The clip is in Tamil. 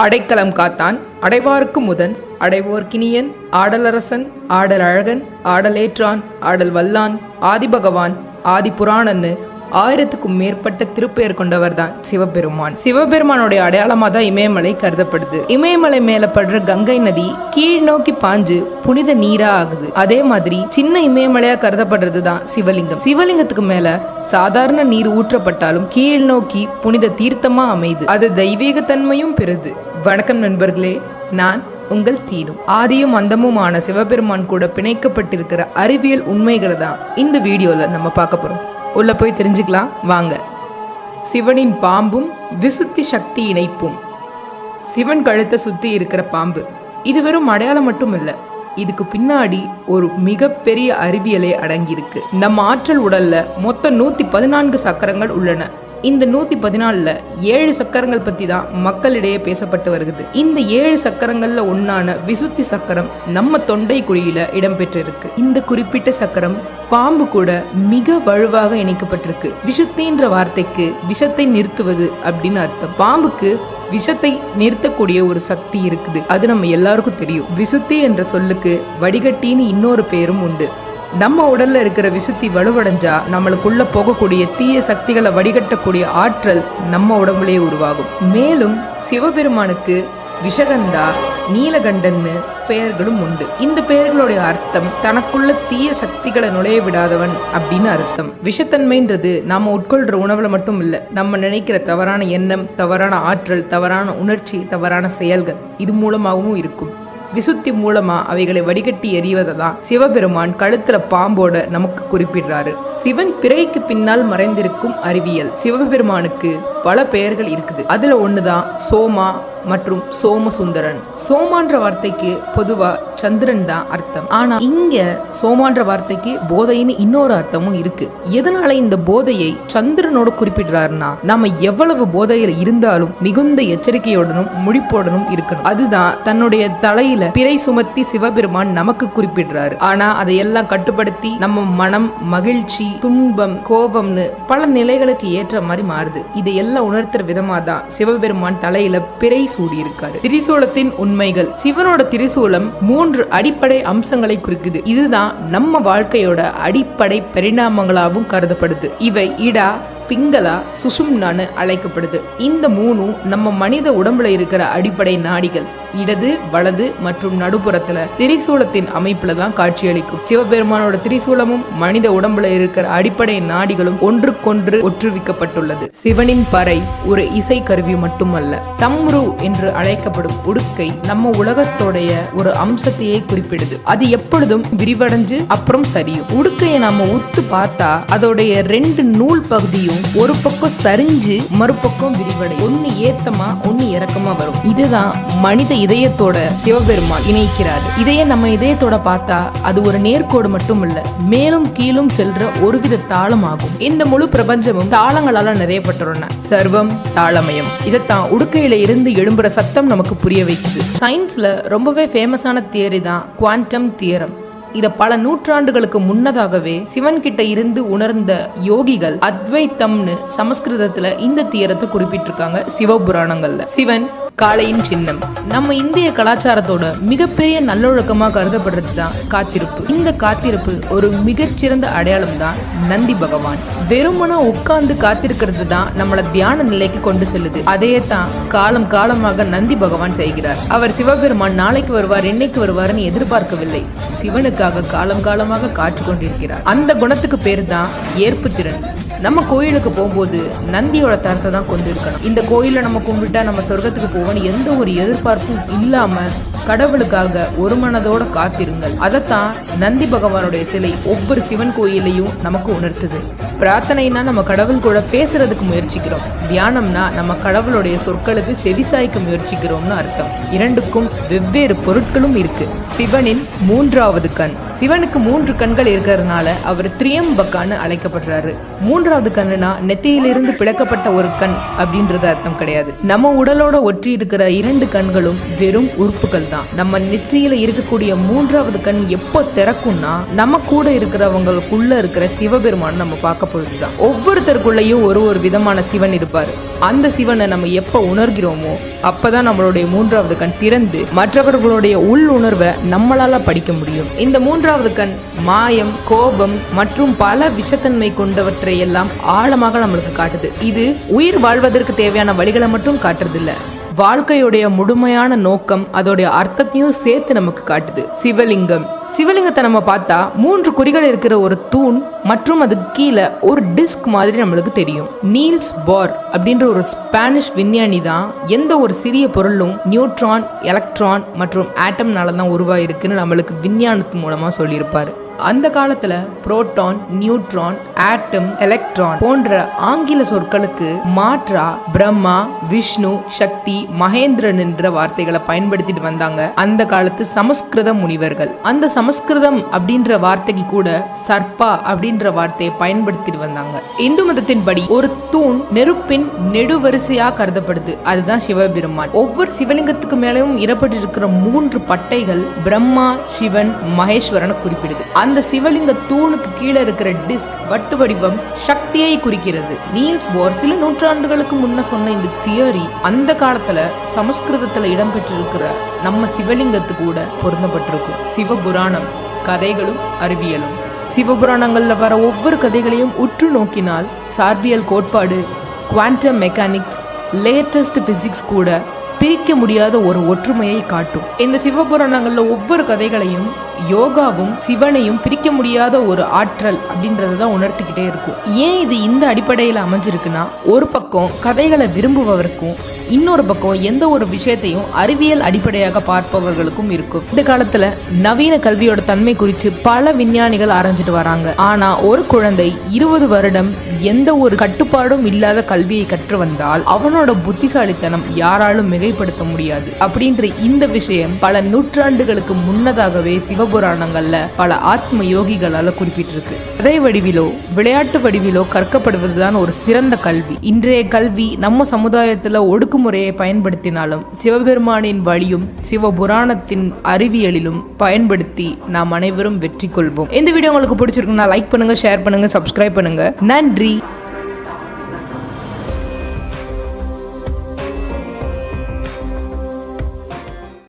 அடைக்கலம் காத்தான் அடைவார்க்கு முதன் அடைவோர்க்கினியன் ஆடலரசன் ஆடல் அழகன் ஆடலேற்றான் ஆடல் வல்லான் ஆதிபகவான் ஆதிபுராணன்னு 1000க்கும் மேற்பட்ட திருப்பெயர் கொண்டவர் தான் சிவபெருமான். சிவபெருமானுடைய அடையாளமா தான் இமயமலை கருதப்படுது. இமயமலை மேல படுற கங்கை நதி கீழ் நோக்கி பாஞ்சு புனித நீரா ஆகுது. அதே மாதிரி சின்ன இமயமலையா கருதப்படுறது தான் சிவலிங்கம். சிவலிங்கத்துக்கு மேல சாதாரண நீர் ஊற்றப்பட்டாலும் கீழ் நோக்கி புனித தீர்த்தமா அமைது. அது தெய்வீக தன்மையும் பெறுது. வணக்கம் நண்பர்களே, நான் உங்கள் தீரும். ஆதியும் அந்தமுமான சிவபெருமான் கூட பிணைக்கப்பட்டிருக்கிற அறிவியல் உண்மைகளை தான் இந்த வீடியோல நம்ம பார்க்க போறோம். உள்ள போய் தெரிஞ்சுக்கலாம் வாங்க. சிவனின் பாம்பும் விசுத்தி சக்தி இணைப்பும். சிவன் கழுத்தை சுத்தி இருக்கிற பாம்பு இது வெறும் அடையாளம் மட்டும் இல்ல, இதுக்கு பின்னாடி ஒரு மிகப்பெரிய அறிவியலே அடங்கியிருக்கு. நம்ம ஆற்றல் உடல்ல மொத்தம் 114 சக்கரங்கள் உள்ளன. இந்த 114ல 7 சக்கரங்கள் பத்தி தான் மக்களிடையே பேசப்பட்டு வருகிறது. இந்த 7 சக்கரங்கள்ல ஒன்னான விசுத்தி சக்கரம் நம்ம தொண்டை குழியில இடம்பெற்றிருக்கு. இந்த குறிப்பிட்ட சக்கரம் பாம்பு கூட மிக வலுவாக இணைக்கப்பட்டிருக்கு. விசுத்தின்ற வார்த்தைக்கு விஷத்தை நிறுத்துவது அப்படின்னு அர்த்தம். பாம்புக்கு விஷத்தை நிறுத்தக்கூடிய ஒரு சக்தி இருக்குது, அது நம்ம எல்லாருக்கும் தெரியும். விசுத்தி என்ற சொல்லுக்கு வடிகட்டின்னு இன்னொரு பேரும் உண்டு. நம்ம உடல்ல இருக்கிற விசுத்தி வலுவடைஞ்சா நம்மளுக்குள்ள போகக்கூடிய தீய சக்திகளை வடிகட்டக்கூடிய ஆற்றல் நம்ம உடம்புலயே உருவாகும். மேலும் சிவபெருமானுக்கு விஷகந்தா நீலகண்டன்னு பெயர்களும் உண்டு. இந்த பெயர்களுடைய அர்த்தம் தனக்குள்ள தீய சக்திகளை நுழைய விடாதவன் அப்படின்னு அர்த்தம். விஷத்தன்மைன்றது நாம உட்கொள்ற உணவுல மட்டும் இல்ல, நம்ம நினைக்கிற தவறான எண்ணம், தவறான ஆற்றல், தவறான உணர்ச்சி, தவறான செயல்கள் இது மூலமாகவும் இருக்கும். விசுத்தி மூலமா அவைகளை வடிகட்டி எறிவதை தான் சிவபெருமான் கழுத்துல பாம்போட நமக்கு குறிப்பிடுறாரு. சிவன் பிறைக்கு பின்னால் மறைந்திருக்கும் அறிவியல். சிவபெருமானுக்கு பல பெயர்கள் இருக்குது. அதுல ஒண்ணுதான் சோமா மற்றும் சோமசுந்தரன். சோமான்ற வார்த்தைக்கு பொதுவா சந்திரன் தான் அர்த்தம். ஆனா இங்க சோமான்ற வார்த்தைக்கு போதைன்னு இன்னொரு அர்த்தமும் இருக்கு. எதனால இந்த போதையை சந்திரனோட குறிப்பிடுறாருன்னா, நம்ம எவ்வளவு போதையில இருந்தாலும் மிகுந்த எச்சரிக்கையோடனும் முழிப்போடனும் இருக்கணும். அதுதான் தன்னுடைய தலையில பிறை சுமத்தி சிவபெருமான் நமக்கு குறிப்பிடுறாரு. ஆனா அதையெல்லாம் கட்டுப்படுத்தி நம்ம மனம் மகிழ்ச்சி, துன்பம், கோபம்னு பல நிலைகளுக்கு ஏற்ற மாதிரி மாறுது. இதையெல்லாம் உணர்த்துற விதமா தான் சிவபெருமான் தலையில பிறை சூடியிருக்காரு. திரிசூலத்தின் உண்மைகள். சிவனோட திரிசூலம் 3 அடிப்படை அம்சங்களை குறிக்குது. இதுதான் நம்ம வாழ்க்கையோட அடிப்படை பரிணாமங்களாகவும் கருதப்படுது. இவை இடா, பிங்களா, சுசும்னான்னு அழைக்கப்படுது. இந்த 3 நம்ம மனித உடம்புல இருக்கிற அடிப்படை நாடிகள். இடது, வலது மற்றும் நடுப்புறத்துல திரிசூலத்தின் அமைப்புல தான் காட்சியளிக்கும். சிவபெருமானோட திரிசூலமும் மனித உடம்புல இருக்கிற அடிப்படை நாடிகளும் ஒன்றுக்கொன்று ஒற்றுவிக்கப்பட்டுள்ளது. சிவனின் பறை ஒரு இசை கருவி மட்டுமல்ல, தம்ரு என்று அழைக்கப்படும் உடுக்கை நம்ம உலகத்தோடைய ஒரு அம்சத்தையே குறிப்பிடுது. அது எப்பொழுதும் விரிவடைஞ்சு அப்புறம் சரியும். உடுக்கையை நாம உத்து பார்த்தா அதோடைய 2 நூல் பகுதியும் ஒரு பக்கம் சரிஞ்சு மறுபக்கம் விரிவடை, ஒன்னு ஏத்தமா ஒன்னு இறக்கமா வரும். இதுதான் மனித இதயத்தோட சிவபெருமான் இணைக்கிறாரு. இதையே நம்ம இதயத்தோட பார்த்தா அது ஒரு நேர்கோடு மட்டும் இல்ல, மேலும் கீழும் செல்ற ஒருவித தாளம் ஆகும். இந்த முழு பிரபஞ்சமும் தாளங்களால நிறையப்பட்டுள்ளன. சர்வம் தாளமயம். இதைத்தான் உடுக்கையில இருந்து எழும்புற சத்தம் நமக்கு புரிய வைக்குது. சயின்ஸ்ல ரொம்பவே ஃபேமஸான தியரி தான் குவாண்டம் தியரம். இத பல நூற்றாண்டுகளுக்கு முன்னதாகவே சிவன் கிட்ட இருந்து உணர்ந்த யோகிகள் அத்வைத்தம்னு சமஸ்கிருதத்துல இந்த தியரத்தை குறிப்பிட்டிருக்காங்க சிவபுராணங்கள்ல. சிவன் காளையின் சின்னம். நம்ம இந்திய கலாச்சாரத்தோட மிகப்பெரிய நல்லொழுக்கமா கருதப்படுறது தான் காத்திருப்பு. இந்த காத்திருப்பு ஒரு மிகச்சிறந்த அடையாளம் தான் நந்தி பகவான். வெறுமனா உட்கார்ந்து காத்திருக்கிறது தான் நம்மள தியான நிலைக்கு கொண்டு செல்லுது. அதையே தான் காலம் காலமாக நந்தி பகவான் செய்கிறார். அவர் சிவபெருமான் நாளைக்கு வருவார், இன்னைக்கு வருவார்னு எதிர்பார்க்கவில்லை. சிவனுக்காக காலம் காலமாக காற்று கொண்டிருக்கிறார். அந்த குணத்துக்கு பேர் தான் ஏற்பு திறன். நம்ம கோயிலுக்கு போகும்போது நந்தியோட தரத்தை தான் கொண்டு இருக்கணும். இந்த கோயில நம்ம கும்பிட்டா நம்ம சொர்க்கத்துக்கு போவோம்னு எந்த ஒரு எதிர்பார்ப்பும் இல்லாம கடவுளுக்காக ஒரு மனதோட காத்திருங்கள். அதைத்தான் நந்தி பகவானுடைய சிலை ஒவ்வொரு சிவன் கோயிலையும் நமக்கு உணர்த்துது. பிரார்த்தனைனா நம்ம கடவுள் கூட பேசுறதுக்கு முயற்சிக்கிறோம், தியானம்னா நம்ம கடவுளுடைய சொற்களுக்கு செவிசாய்க்க முயற்சிக்கிறோம்னு அர்த்தம். இரண்டுக்கும் வெவ்வேறு பொருட்களும் இருக்கு. சிவனின் 3வது கண். சிவனுக்கு 3 கண்கள் இருக்கிறதுனால அவர் திரியம்பக்கான்னு அழைக்கப்படுறாரு. 3வது கண்ணுனா நெத்தியிலிருந்து பிளக்கப்பட்ட ஒரு கண் அப்படின்றது அர்த்தம் கிடையாது. நம்ம உடலோட ஒற்றி இருக்கிற 2 கண்களும் வெறும் உறுப்புகள் தான். தான். நம்ம நெற்றியில இருக்கக்கூடிய மூன்றாவது கண் எப்போ திறக்கும்னா நம்ம கூட இருக்கிறவங்களுக்குள்ள இருக்கிற சிவபெருமான் நம்ம பார்க்க பொழுதுதான். ஒவ்வொருத்தருக்குள்ளேயும் ஒரு விதமான சிவன் இருப்பாரு. அந்த சிவனை நம்ம எப்ப உணர்கிறோமோ அப்பதான் நம்மளுடைய மூன்றாவது கண் திறந்து மற்றவர்களுடைய உள் உணர்வை நம்மளால படிக்க முடியும். இந்த மூன்றாவது கண் மாயம், கோபம் மற்றும் பல விஷத்தன்மை கொண்டவற்றை எல்லாம் ஆழமாக நம்மளுக்கு காட்டுது. இது உயிர் வாழ்வதற்கு தேவையான வழிகளை மட்டும் காட்டுறது இல்ல, வாழ்க்கையுடைய முழுமையான நோக்கம் அதோடைய அர்த்தத்தையும் சேர்த்து நமக்கு காட்டுது. சிவலிங்கத்தை நம்ம பார்த்தா 3 குறிகள் இருக்கிற ஒரு தூண் மற்றும் அதுக்கு கீழே ஒரு டிஸ்க் மாதிரி நம்மளுக்கு தெரியும். நீல்ஸ் போர் அப்படின்ற ஒரு ஸ்பானிஷ் விஞ்ஞானி தான் எந்த ஒரு சிறிய பொருளும் நியூட்ரான், எலக்ட்ரான் மற்றும் ஆட்டம்னால தான் உருவாயிருக்குன்னு நம்மளுக்கு விஞ்ஞானத்து மூலமா சொல்லியிருப்பாரு. அந்த காலத்துல புரோட்டான், நியூட்ரான், ஆட்டம், எலக்ட்ரான் போன்ற ஆங்கில சொற்களுக்கு மாற்றா பிரம்மா, விஷ்ணு, சக்தி, மகேந்திரன் என்ற வார்த்தைகளை பயன்படுத்திட்டு வந்தாங்க அந்த காலத்து சமஸ்கிருத முனிவர்கள். அந்த சமஸ்கிருதம் அப்படின்ற வார்த்தைக்கு கூட சர்பா அப்படின்ற வார்த்தையை பயன்படுத்திட்டு வந்தாங்க. இந்து மதத்தின்படி ஒரு தூண் நெருப்பின் நெடுவரிசையா கருதப்படுது. அதுதான் சிவபெருமான். ஒவ்வொரு சிவலிங்கத்துக்கு மேலும் இடப்பட்டிருக்கிற 3 பட்டைகள் பிரம்மா, சிவன், மகேஸ்வரனை குறிப்பிடுது. அந்த சிவலிங்க தூணுக்கு கீழே இருக்கிற டிஸ்க் வட்டு வடிவம் சக்தியை குறிக்கிறது. நீல்ஸ் போர் சில நூற்றாண்டுகளுக்கு முன்ன சொன்ன இந்த தியரி அந்த காலத்துல சமஸ்கிருதத்துல இடம்பெற்றிருக்கிற நம்ம சிவலிங்கத்து கூட பொருந்தப்பட்டிருக்கும். சிவபுராணம் கதைகளும் அறிவியலும். சிவபுராணங்கள்ல வர ஒவ்வொரு கதைகளையும் உற்று நோக்கினால் சார்பியல் கோட்பாடு, குவாண்டம் மெக்கானிக்ஸ், லேட்டஸ்ட் பிசிக்ஸ் கூட பிரிக்க முடியாத ஒரு ஒற்றுமையை காட்டும். இந்த சிவபுராணங்கள்ல ஒவ்வொரு கதைகளையும் யோகாவும் சிவனையும் பிரிக்க முடியாத ஒரு ஆற்றல் அப்படின்றதான் உணர்த்திக்கிட்டே இருக்கும். ஏன் இது இந்த அடிப்படையில் அமைஞ்சிருக்குன்னா, ஒரு பக்கம் கதைகளை விரும்புபவருக்கும் இன்னொரு பக்கம் எந்த ஒரு விஷயத்தையும் அறிவியல் அடிப்படையாக பார்ப்பவர்களுக்கும் இருக்கும். இந்த காலத்துல நவீன கல்வியோட தன்மை குறித்து பல விஞ்ஞானிகள் ஆராய்ஞ்சிட்டு வராங்க. ஆனா ஒரு குழந்தை 20 வருடம் எந்த ஒரு கட்டுப்பாடும் இல்லாத கல்வியை கற்று வந்தால் அவனோட புத்திசாலித்தனம் யாராலும் மிகைப்படுத்த முடியாது அப்படின்ற இந்த விஷயம் பல நூற்றாண்டுகளுக்கு முன்னதாகவே சிவபுராணங்கள்ல பல ஆத்ம யோகிகளால குறிப்பிட்டிருக்கு. கதை வடிவிலோ விளையாட்டு வடிவிலோ கற்கப்படுவதுதான் ஒரு சிறந்த கல்வி. இன்றைய கல்வி நம்ம சமுதாயத்துல ஒடுக்குமுறையை பயன்படுத்தினாலும் சிவபெருமானின் வழியும் சிவபுராணத்தின் அறிவியலிலும் பயன்படுத்தி நாம் அனைவரும் வெற்றி கொள்வோம். இந்த வீடியோ உங்களுக்கு பிடிச்சிருக்குன்னா லைக் பண்ணுங்க, ஷேர் பண்ணுங்க, சப்ஸ்கிரைப் பண்ணுங்க. நன்றி.